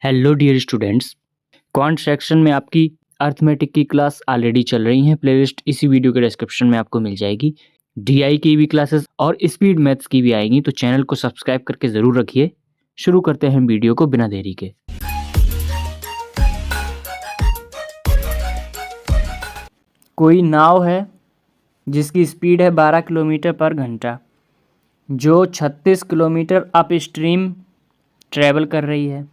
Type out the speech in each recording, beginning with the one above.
Hello dear students, quant section में आपकी arithmetic की क्लास ऑलरेडी चल रही है। प्लेलिस्ट इसी वीडियो के डिस्क्रिप्शन में आपको मिल जाएगी। डीआई की भी क्लासेस और स्पीड मैथ्स की भी आएंगी, तो चैनल को सब्सक्राइब करके ज़रूर रखिए। शुरू करते हैं वीडियो को बिना देरी के। कोई नाव है जिसकी स्पीड है 12 किलोमीटर पर घंटा, जो 36 किलोमीटर अप स्ट्रीम ट्रैवल कर रही है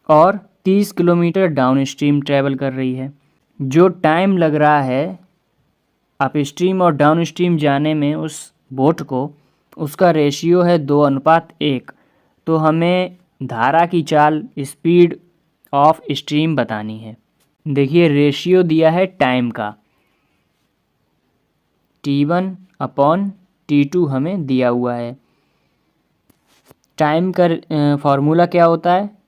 और 30 किलोमीटर डाउन स्ट्रीम ट्रैवल कर रही है। जो टाइम लग रहा है अप स्ट्रीम और डाउन स्ट्रीम जाने में उस बोट को, उसका रेशियो है 2:1। तो हमें धारा की चाल, स्पीड ऑफ स्ट्रीम बतानी है। देखिए, रेशियो दिया है टाइम का, T1/T2 हमें दिया हुआ है। टाइम का फॉर्मूला क्या होता है?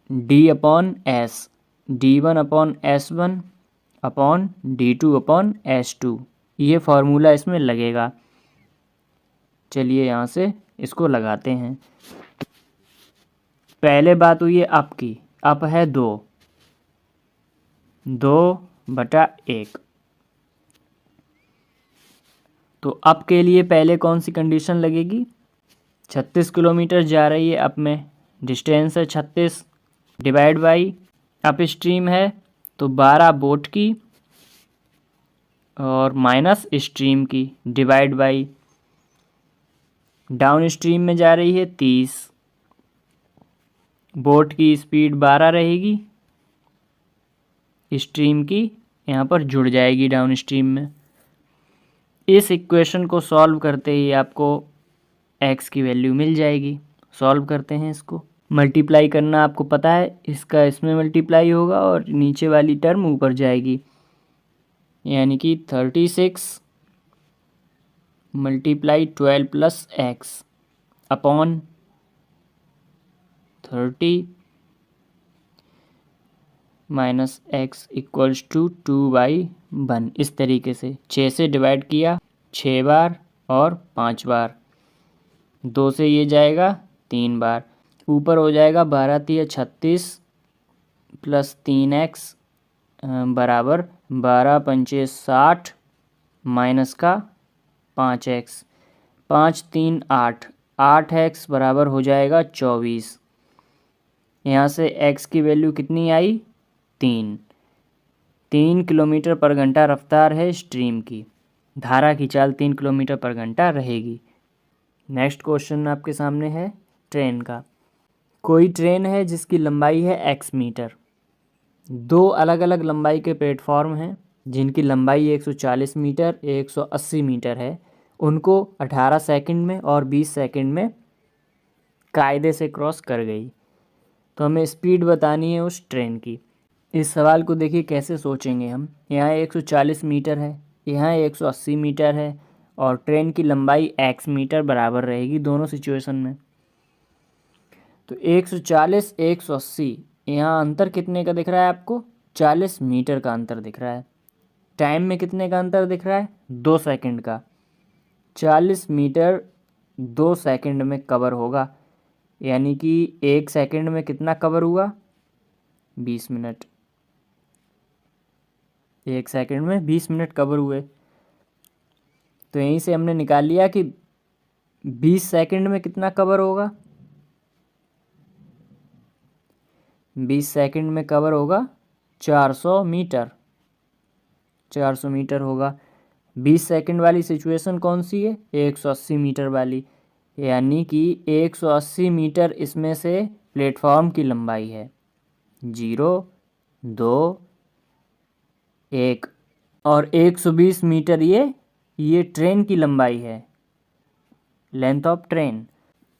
D/S, D1/S1/D2/S2। ये फार्मूला इसमें लगेगा। चलिए यहाँ से इसको लगाते हैं। पहले बात हुई है अप की। अप है 2/1। तो अप के लिए पहले कौन सी कंडीशन लगेगी? 36 किलोमीटर जा रही है अप में, डिस्टेंस है 36, डिवाइड बाई अप स्ट्रीम है तो 12 बोट की और माइनस स्ट्रीम की, डिवाइड बाई डाउन स्ट्रीम में जा रही है 30। बोट की स्पीड 12 रहेगी, स्ट्रीम की यहाँ पर जुड़ जाएगी डाउन स्ट्रीम में। इस इक्वेशन को सॉल्व करते ही आपको x की वैल्यू मिल जाएगी। सॉल्व करते हैं इसको। मल्टीप्लाई करना आपको पता है, इसका इसमें मल्टीप्लाई होगा और नीचे वाली टर्म ऊपर जाएगी, यानी कि 36 multiply 12 plus X upon 30 minus X equals to 2/1। इस तरीके से 6 से डिवाइड किया 6 बार और 5 बार, 2 से ये जाएगा 3 बार, ऊपर हो जाएगा 12×3 = 36 प्लस 3x बराबर 12×5 = 60 माइनस का 5x, 5×3 = 8, 8x बराबर हो जाएगा 24। यहाँ से x की वैल्यू कितनी आई? 3 किलोमीटर पर घंटा रफ्तार है स्ट्रीम की। धारा की चाल 3 किलोमीटर पर घंटा रहेगी। नेक्स्ट क्वेश्चन आपके सामने है ट्रेन का। कोई ट्रेन है जिसकी लंबाई है x मीटर। दो अलग अलग लंबाई के प्लेटफॉर्म हैं जिनकी लंबाई 140 मीटर 180 मीटर है। उनको 18 सेकंड में और 20 सेकंड में कायदे से क्रॉस कर गई। तो हमें स्पीड बतानी है उस ट्रेन की। इस सवाल को देखिए कैसे सोचेंगे हम। यहाँ 140 मीटर है, यहाँ 180 मीटर है और ट्रेन की लंबाई x मीटर बराबर रहेगी दोनों सिचुएशन में। तो 140 180, यहाँ अंतर कितने का दिख रहा है आपको? 40 मीटर का अंतर दिख रहा है। टाइम में कितने का अंतर दिख रहा है? 2 सेकंड का। 40 मीटर 2 सेकंड में कवर होगा, यानी कि 1 सेकंड में कितना कवर हुआ? 20 मिनट। 1 सेकंड में 20 मिनट कवर हुए। तो यहीं से हमने निकाल लिया कि 20 सेकंड में कितना कवर होगा? 20 सेकंड में कवर होगा 400 मीटर। 400 मीटर होगा। 20 सेकंड वाली सिचुएशन कौन सी है? 180 मीटर वाली, यानी कि 180 मीटर इसमें से प्लेटफॉर्म की लंबाई है। 0 2 1 और 120 मीटर ये ट्रेन की लंबाई है, लेंथ ऑफ ट्रेन।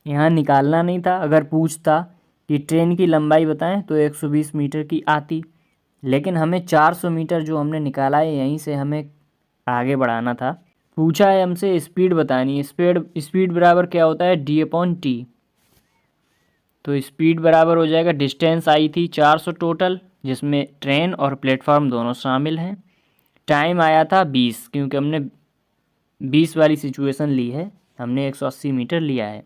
यहाँ निकालना नहीं था। अगर पूछता कि ट्रेन की लंबाई बताएं तो 120 मीटर की आती, लेकिन हमें 400 मीटर जो हमने निकाला है यहीं से हमें आगे बढ़ाना था। पूछा है हमसे स्पीड बतानी है। स्पीड बराबर क्या होता है? D/T। तो स्पीड बराबर हो जाएगा, डिस्टेंस आई थी 400 टोटल, जिसमें ट्रेन और प्लेटफॉर्म दोनों शामिल हैं। टाइम आया था 20, क्योंकि हमने 20 वाली सिचुएशन ली है, हमने 180 मीटर लिया है।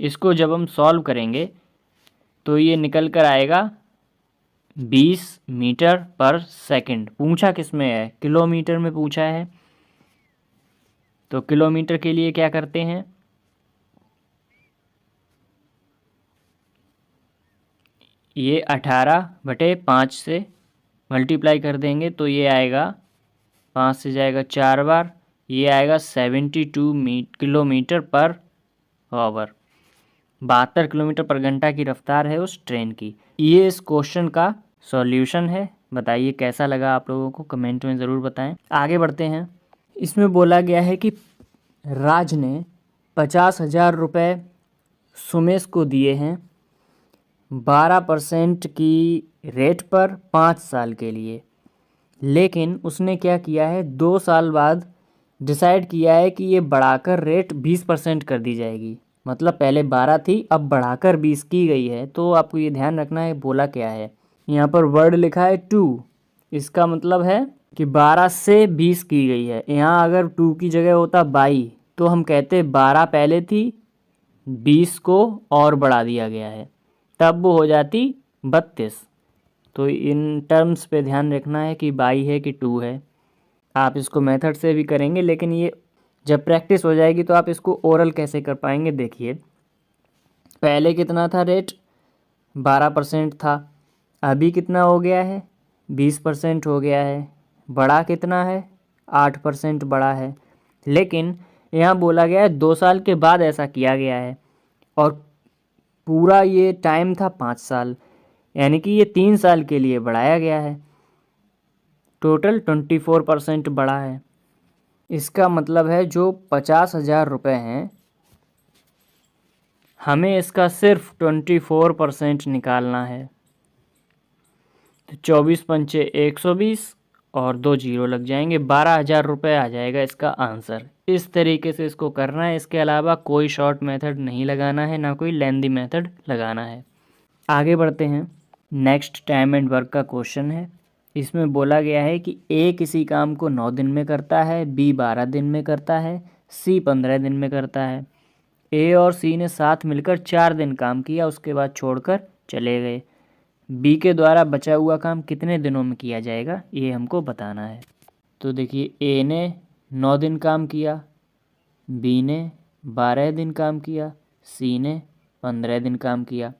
इसको जब हम सॉल्व करेंगे तो ये निकल कर आएगा 20 मीटर पर सेकंड। पूछा किस में है, किलोमीटर में पूछा है। तो किलोमीटर के लिए क्या करते हैं, ये 18/5 से मल्टीप्लाई कर देंगे तो ये आएगा, 5 से जाएगा 4 बार, ये आएगा 72 किलोमीटर पर आवर। 72 किलोमीटर पर घंटा की रफ्तार है उस ट्रेन की। ये इस क्वेश्चन का सॉल्यूशन है। बताइए कैसा लगा आप लोगों को, कमेंट में ज़रूर बताएं। आगे बढ़ते हैं। इसमें बोला गया है कि राज ने 50,000 रुपये सुमेश को दिए हैं 12% की रेट पर 5 साल के लिए, लेकिन उसने क्या किया है, 2 साल बाद डिसाइड किया है कि ये बढ़ाकर रेट 20% कर दी जाएगी। मतलब पहले 12 थी, अब बढ़ाकर 20 की गई है। तो आपको ये ध्यान रखना है बोला क्या है। यहाँ पर वर्ड लिखा है 2, इसका मतलब है कि 12 से 20 की गई है। यहाँ अगर 2 की जगह होता 22 तो हम कहते 12 पहले थी, 20 को और बढ़ा दिया गया है, तब वो हो जाती 32। तो इन टर्म्स पे ध्यान रखना है कि 22 है कि 2 है। आप इसको मेथड से भी करेंगे, लेकिन ये जब प्रैक्टिस हो जाएगी तो आप इसको ओरल कैसे कर पाएंगे। देखिए पहले कितना था रेट, 12% था, अभी कितना हो गया है, 20% हो गया है। बढ़ा कितना है, 8% बढ़ा है। लेकिन यहाँ बोला गया है 2 साल के बाद ऐसा किया गया है, और पूरा ये टाइम था 5 साल, यानी कि ये 3 साल के लिए बढ़ाया गया है। टोटल 24% बढ़ा है। इसका मतलब है जो 50,000 रुपये हैं, हमें इसका सिर्फ 24% निकालना है। तो 24 पंचे 120 और 2 जीरो लग जाएंगे, 12,000 रुपये आ जाएगा इसका आंसर। इस तरीके से इसको करना है। इसके अलावा कोई शॉर्ट मेथड नहीं लगाना है, ना कोई लेंदी मेथड लगाना है। आगे बढ़ते हैं। नेक्स्ट टाइम एंड वर्क का क्वेश्चन है। इसमें बोला गया है कि ए किसी काम को 9 दिन में करता है, बी 12 दिन में करता है, सी 15 दिन में करता है। ए और सी ने साथ मिलकर 4 दिन काम किया, उसके बाद छोड़कर चले गए। बी के द्वारा बचा हुआ काम कितने दिनों में किया जाएगा, ये हमको बताना है। तो देखिए ए ने 9 दिन काम किया, बी ने 12 दिन काम किया, सी ने 15 दिन काम किया।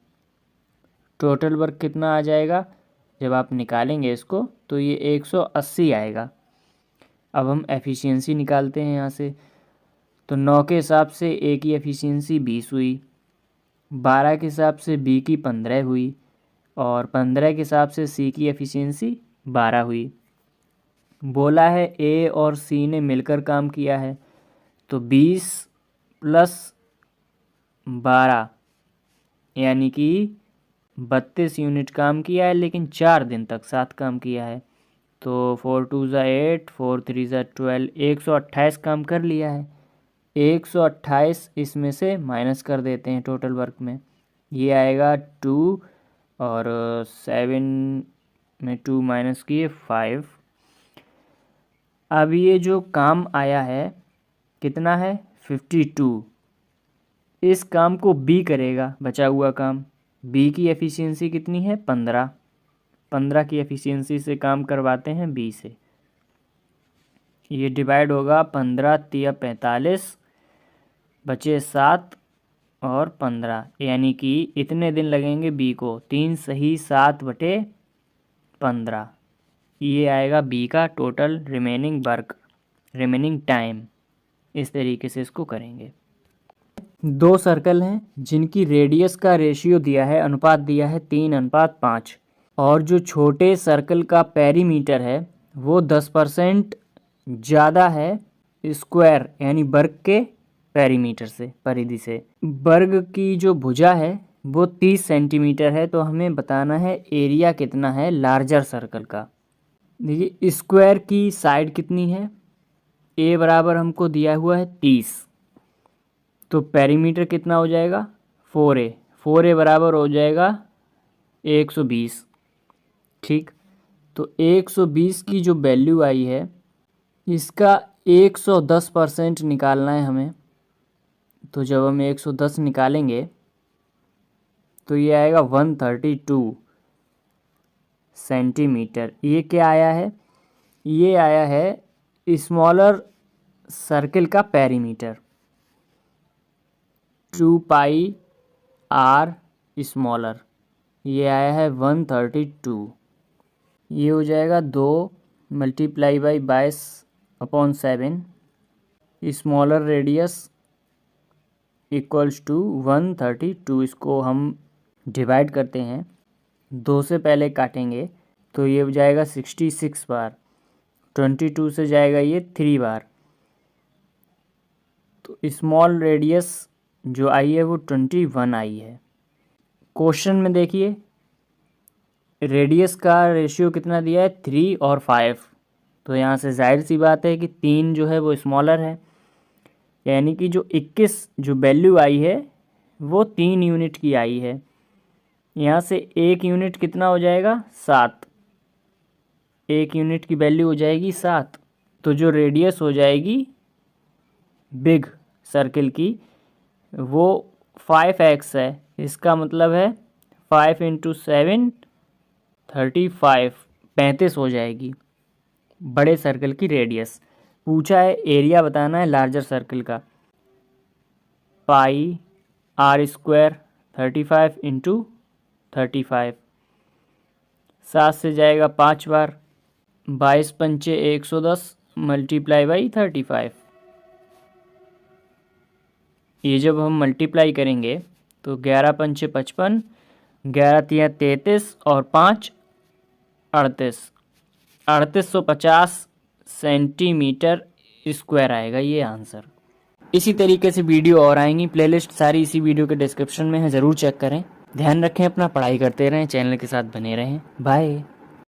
टोटल वर्क कितना आ जाएगा, जब आप निकालेंगे इसको तो ये 180 आएगा। अब हम एफिशिएंसी निकालते हैं यहाँ से। तो 9 के हिसाब से ए की एफिशिएंसी 20 हुई, 12 के हिसाब से बी की 15 हुई, और 15 के हिसाब से सी की एफिशिएंसी 12 हुई। बोला है ए और सी ने मिलकर काम किया है, तो 20 प्लस 12 यानी कि 32 यूनिट काम किया है, लेकिन 4 दिन तक साथ काम किया है। तो 4 2 ज़ा 8, 4 3 ज़ा 12, 128 काम कर लिया है। 128 इसमें से माइनस कर देते हैं टोटल वर्क में, ये आएगा 2, और 7 में 2 माइनस किए 5। अब ये जो काम आया है कितना है, 52। इस काम को बी करेगा, बचा हुआ काम। बी की एफिशिएंसी कितनी है, 15। 15 की एफिशिएंसी से काम करवाते हैं बी से। ये डिवाइड होगा 15 तिया 45, बचे 7 और 15, यानी कि इतने दिन लगेंगे बी को, 3 सही 7/15। ये आएगा बी का total remaining work, remaining time. इस तरीके से इसको करेंगे। 2 सर्कल हैं जिनकी रेडियस का रेशियो दिया है, अनुपात दिया है 3:5, और जो छोटे सर्कल का पेरीमीटर है वो 10% ज़्यादा है स्क्वायर यानी वर्ग के पेरीमीटर से, परिधि से। वर्ग की जो भुजा है वो 30 सेंटीमीटर है, तो हमें बताना है एरिया कितना है लार्जर सर्कल का। देखिए स्क्वायर की साइड कितनी है, ए बराबर हमको दिया हुआ है 30, तो पेरीमीटर कितना हो जाएगा 4a। 4a बराबर हो जाएगा 120। ठीक, तो 120 की जो वैल्यू आई है इसका 110% निकालना है हमें। तो जब हम 110 निकालेंगे तो ये आएगा 132 सेंटीमीटर। ये क्या आया है? ये आया है स्मॉलर सर्किल का पेरीमीटर। 2 पाई आर स्मॉलर, ये आया है 132। ये हो जाएगा 2 multiply by 22/7 smaller radius equals to 132। इसको हम डिवाइड करते हैं, 2 से पहले काटेंगे तो ये हो जाएगा 66 बार, 22 से जाएगा ये 3 बार, तो स्मॉल रेडियस जो आई है वो 21 आई है। क्वेश्चन में देखिए रेडियस का रेशियो कितना दिया है, 3 और 5, तो यहाँ से जाहिर सी बात है कि 3 जो है वो स्मॉलर है, यानी कि जो 21 जो वैल्यू आई है वो 3 यूनिट की आई है। यहाँ से 1 यूनिट कितना हो जाएगा, 7, 1 यूनिट की वैल्यू हो जाएगी 7, तो जो रेडियस हो जाएगी बिग सर्किल की वो 5x है। इसका मतलब है 5 × 7 35, 35 हो जाएगी बड़े सर्कल की रेडियस। पूछा है एरिया बताना है लार्जर सर्कल का, पाई आर स्क्वायर 35 × 35, 7 से जाएगा 5 बार, 22 पंचे 110 मल्टीप्लाई बाई 35। ये जब हम मल्टीप्लाई करेंगे तो 11 पंचे 55, 11 तिया 33 और 5 38, 3850 सेंटीमीटर स्क्वायर आएगा ये आंसर। इसी तरीके से वीडियो और आएंगी, प्लेलिस्ट सारी इसी वीडियो के डिस्क्रिप्शन में है, ज़रूर चेक करें। ध्यान रखें अपना, पढ़ाई करते रहें, चैनल के साथ बने रहें। बाय।